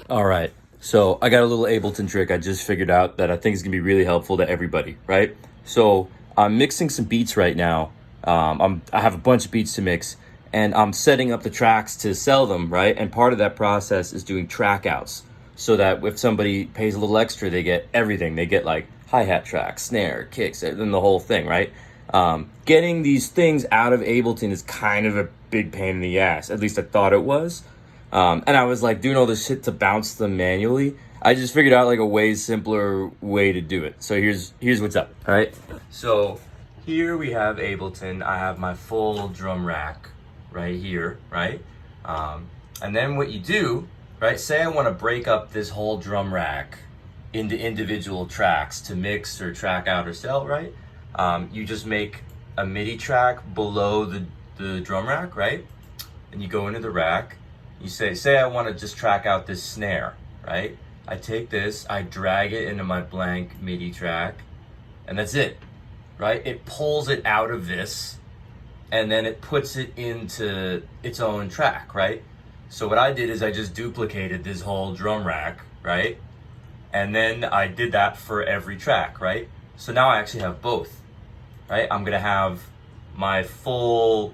All right, so I got a little Ableton trick I just figured out that I think is gonna be really helpful to everybody, right? So I'm mixing some beats right now. I have a bunch of beats to mix, and I'm setting up the tracks to sell them, right? And part of that process is doing track outs, so that if somebody pays a little extra, they get everything. They get like hi-hat tracks, snare, kicks, and the whole thing, right? Getting these things out of Ableton is kind of a big pain in the ass. At least I thought it was. And I was like doing all this shit to bounce them manually. I just figured out like a way simpler way to do it. So here's what's up. All right. So here we have Ableton. I have my full drum rack right here, right? And then what you do, right? Say I want to break up this whole drum rack into individual tracks to mix or track out or sell, right? You just make a MIDI track below the drum rack, right? And you go into the rack. You say I want to just track out this snare, right? I take this, I drag it into my blank MIDI track, and that's it, right? It pulls it out of this, and then it puts it into its own track, right? So what I did is I just duplicated this whole drum rack, right? And then I did that for every track, right? So now I actually have both, right? I'm gonna have my full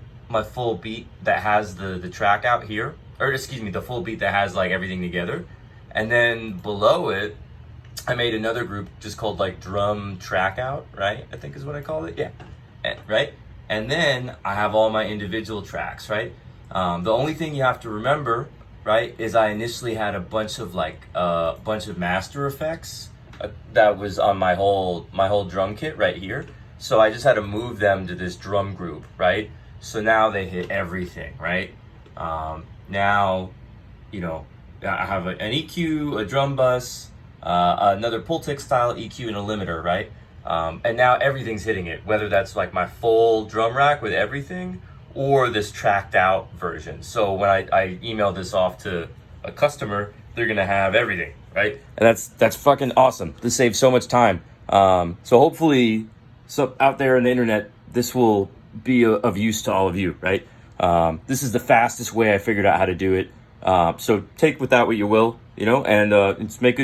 beat that has the track out here, or excuse me, the full beat that has like everything together. And then below it, I made another group just called like drum track out, right? I think is what I call it. Yeah. Right. And then I have all my individual tracks, right? The only thing you have to remember, right, is I initially had a bunch of master effects that was on my whole drum kit right here. So I just had to move them to this drum group, right? So now they hit everything, right? Now, you know, I have an EQ, a drum bus, another Pultec style EQ, and a limiter, right? And now everything's hitting it, whether that's like my full drum rack with everything or this tracked out version. So when I email this off to a customer, they're gonna have everything, right? And that's fucking awesome. This saves so much time. So hopefully, out there on the internet, this will be of use to all of you, right? This is the fastest way I figured out how to do it. So take with that what you will, you know, and make good